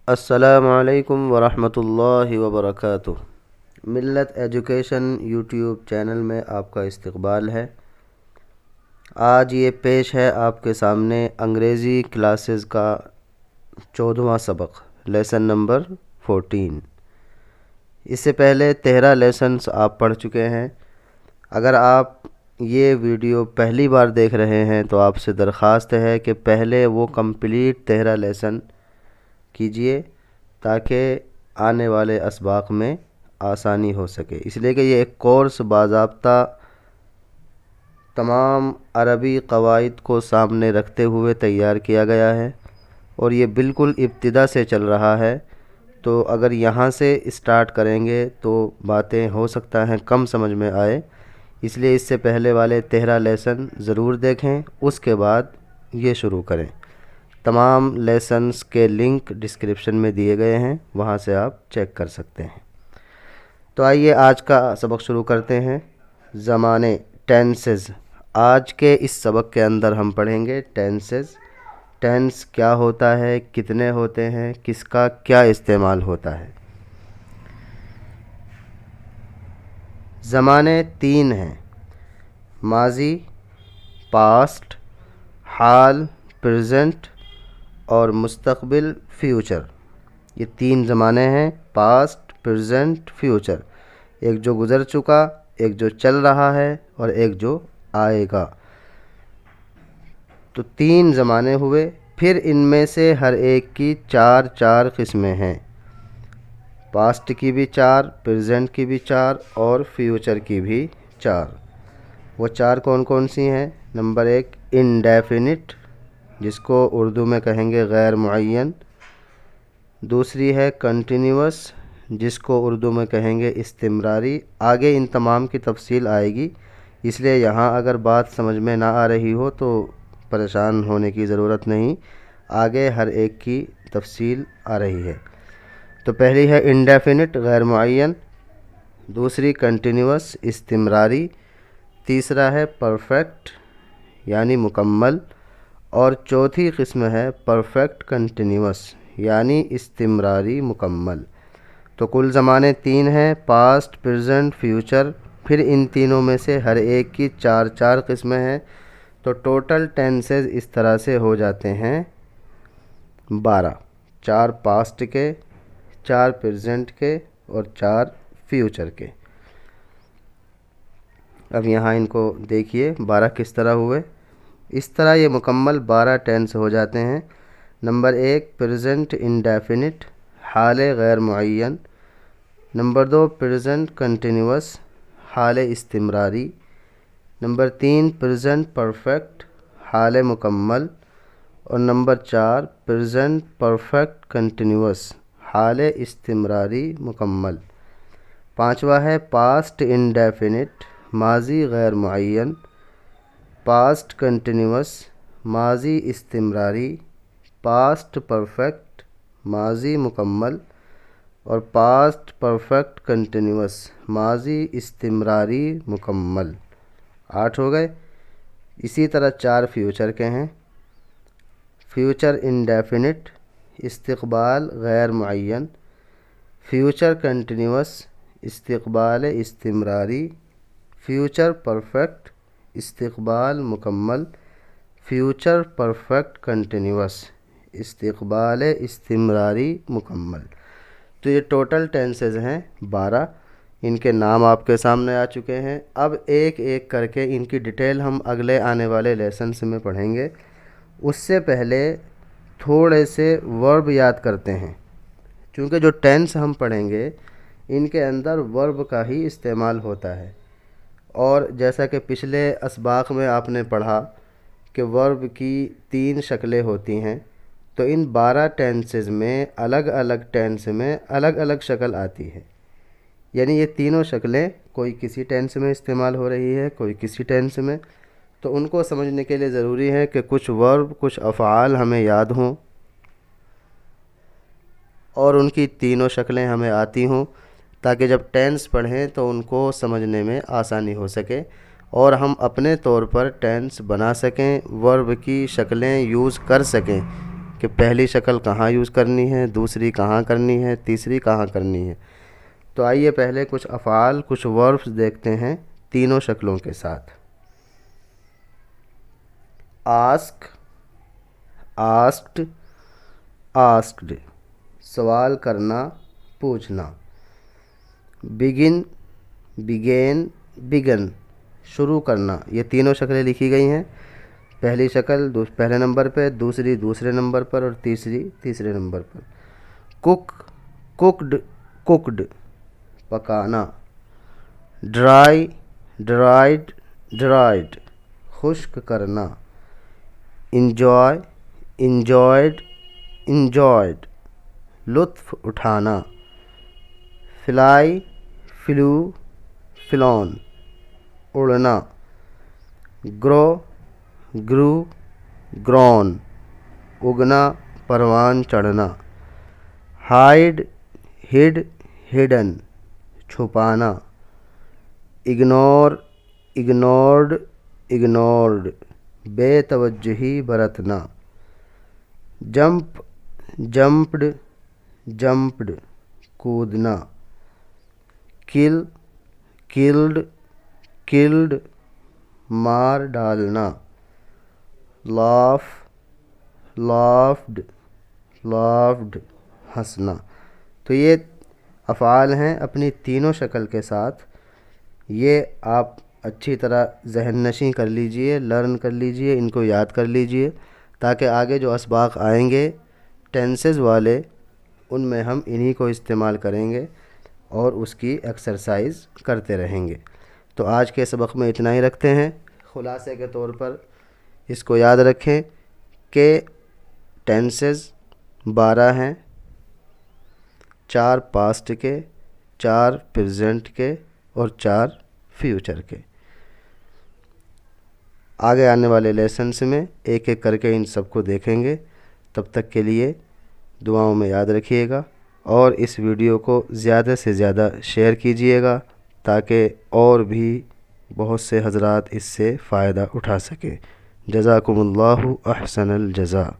السلام علیکم ورحمۃ اللہ وبرکاتہ۔ ملت ایجوکیشن یوٹیوب چینل میں آپ کا استقبال ہے۔ آج یہ پیش ہے آپ کے سامنے انگریزی کلاسز کا 14واں سبق، لیسن نمبر 14۔ اس سے پہلے 13 لیسنز آپ پڑھ چکے ہیں۔ اگر آپ یہ ویڈیو پہلی بار دیکھ رہے ہیں تو آپ سے درخواست ہے کہ پہلے وہ کمپلیٹ 13 لیسن کیجئے تاکہ آنے والے اسباق میں آسانی ہو سکے، اس لیے کہ یہ ایک کورس باضابطہ تمام عربی قواعد کو سامنے رکھتے ہوئے تیار کیا گیا ہے، اور یہ بالکل ابتدا سے چل رہا ہے۔ تو اگر یہاں سے اسٹارٹ کریں گے تو باتیں ہو سکتا ہیں کم سمجھ میں آئے، اس لیے اس سے پہلے والے 13 لیسن ضرور دیکھیں، اس کے بعد یہ شروع کریں۔ تمام لیسنز کے لنک ڈسکرپشن میں دیے گئے ہیں، وہاں سے آپ چیک کر سکتے ہیں۔ تو آئیے آج کا سبق شروع کرتے ہیں۔ زمانے، ٹینسز۔ آج کے اس سبق کے اندر ہم پڑھیں گے ٹینسز۔ ٹینس کیا ہوتا ہے، کتنے ہوتے ہیں، کس کا کیا استعمال ہوتا ہے۔ زمانے 3 ہیں: ماضی، پاسٹ، حال، پریزنٹ اور مستقبل، فیوچر۔ یہ 3 زمانے ہیں: پاسٹ، پریزنٹ، فیوچر۔ ایک جو گزر چکا، ایک جو چل رہا ہے اور ایک جو آئے گا۔ تو 3 زمانے ہوئے۔ پھر ان میں سے ہر ایک کی 4 قسمیں ہیں۔ پاسٹ کی بھی 4، پریزنٹ کی بھی 4 اور فیوچر کی بھی 4۔ وہ 4 کون کون سی ہیں؟ نمبر 1 انڈیفینٹ، جس کو اردو میں کہیں گے غیر معین۔ دوسری ہے کنٹینیوس، جس کو اردو میں کہیں گے استمراری۔ آگے ان تمام کی تفصیل آئے گی، اس لیے یہاں اگر بات سمجھ میں نہ آ رہی ہو تو پریشان ہونے کی ضرورت نہیں، آگے ہر ایک کی تفصیل آ رہی ہے۔ تو پہلی ہے انڈیفینٹ، غیر معین۔ دوسری کنٹینیوس، استمراری۔ تیسرا ہے پرفیکٹ یعنی مکمل، اور چوتھی قسم ہے پرفیکٹ کنٹینیوس یعنی استمراری مکمل۔ تو کل زمانے 3 ہیں: پاسٹ، پریزنٹ، فیوچر۔ پھر ان تینوں میں سے ہر ایک کی 4 قسمیں ہیں۔ تو ٹوٹل ٹینسز اس طرح سے ہو جاتے ہیں 12: 4 پاسٹ کے، 4 پریزنٹ کے اور 4 فیوچر کے۔ اب یہاں ان کو دیکھیے 12 کس طرح ہوئے۔ اس طرح یہ مکمل 12 ٹینس ہو جاتے ہیں۔ نمبر 1 پریزنٹ انڈیفینٹ، حال غیر معین۔ نمبر 2 پریزنٹ کنٹینیوس، حال استمراری۔ نمبر 3 پریزنٹ پرفیکٹ، حال مکمل۔ اور نمبر 4 پریزنٹ پرفیکٹ کنٹینیوس، حال استمراری مکمل۔ پانچواں ہے پاسٹ انڈیفینٹ، ماضی غیر معین۔ پاسٹ کنٹینیوس، ماضی استمراری۔ پاسٹ پرفیکٹ، ماضی مکمل۔ اور پاسٹ پرفیکٹ کنٹینیوس، ماضی استمراری مکمل۔ 8 ہو گئے۔ اسی طرح 4 فیوچر کے ہیں: فیوچر انڈیفینٹ، استقبال غیر معین۔ فیوچر کنٹینیوس، استقبال استمراری۔ فیوچر پرفیکٹ، استقبال مکمل۔ فیوچر پرفیکٹ کنٹینیوس، استقبال استمراری مکمل۔ تو یہ ٹوٹل ٹینسز ہیں 12۔ ان کے نام آپ کے سامنے آ چکے ہیں۔ اب ایک ایک کر کے ان کی ڈیٹیل ہم اگلے آنے والے لیسنس میں پڑھیں گے۔ اس سے پہلے تھوڑے سے ورب یاد کرتے ہیں، چونکہ جو ٹینس ہم پڑھیں گے ان کے اندر ورب کا ہی استعمال ہوتا ہے۔ اور جیسا کہ پچھلے اسباق میں آپ نے پڑھا کہ ورب کی 3 شکلیں ہوتی ہیں، تو ان 12 ٹینسز میں الگ الگ ٹینس میں الگ الگ شکل آتی ہے۔ یعنی یہ تینوں شکلیں کوئی کسی ٹینس میں استعمال ہو رہی ہے، کوئی کسی ٹینس میں۔ تو ان کو سمجھنے کے لیے ضروری ہے کہ کچھ ورب، کچھ افعال ہمیں یاد ہوں اور ان کی تینوں شکلیں ہمیں آتی ہوں، تاکہ جب ٹینس پڑھیں تو ان کو سمجھنے میں آسانی ہو سکے اور ہم اپنے طور پر ٹینس بنا سکیں، ورب کی شکلیں یوز کر سکیں کہ پہلی شکل کہاں یوز کرنی ہے، دوسری کہاں کرنی ہے، تیسری کہاں کرنی ہے۔ تو آئیے پہلے کچھ افعال، کچھ وربز دیکھتے ہیں تینوں شکلوں کے ساتھ۔ آسک، آسکڈ، آسکڈ، سوال کرنا، پوچھنا۔ بگن، بگین، بگن، شروع کرنا۔ یہ تینوں شکلیں لکھی گئی ہیں، پہلی شکل پہلے نمبر پہ، دوسری دوسرے نمبر پر، اور تیسری تیسرے نمبر پر۔ کک، کوکڈ، کوکڈ، پکانا۔ ڈرائی، ڈرائیڈ، ڈرائیڈ، خشک کرنا۔ انجوائے، انجوائڈ، انجوائڈ، لطف اٹھانا۔ فلائی، فلو، فلون، اڑنا۔ گرو، گرو، گرون، اگنا، پروان چڑھنا۔ ہائیڈ، ہڈ، ہڈن، چھپانا۔ اگنور، اگنورڈ، اگنورڈ، بے توجہی برتنا۔ جمپ، جمپڈ، جمپڈ، کودنا۔ کل، کلڈ، کلڈ، مار ڈالنا۔ لاف، لافڈ، لافڈ، ہنسنا۔ تو یہ افعال ہیں اپنی تینوں شکل کے ساتھ۔ یہ آپ اچھی طرح ذہن نشیں کر لیجئے، لرن کر لیجئے، ان کو یاد کر لیجئے، تاکہ آگے جو اسباق آئیں گے ٹینسز والے، ان میں ہم انہی کو استعمال کریں گے اور اس کی ایکسرسائز کرتے رہیں گے۔ تو آج کے سبق میں اتنا ہی رکھتے ہیں۔ خلاصے کے طور پر اس کو یاد رکھیں کہ ٹینسز 12 ہیں، 4 پاسٹ کے، 4 پریزنٹ کے اور 4 فیوچر کے۔ آگے آنے والے لیسنس میں ایک ایک کر کے ان سب کو دیکھیں گے۔ تب تک کے لیے دعاؤں میں یاد رکھیے گا، اور اس ویڈیو کو زیادہ سے زیادہ شیئر کیجیے گا تاکہ اور بھی بہت سے حضرات اس سے فائدہ اٹھا سکیں۔ جزاکم اللہ احسن الجزاء۔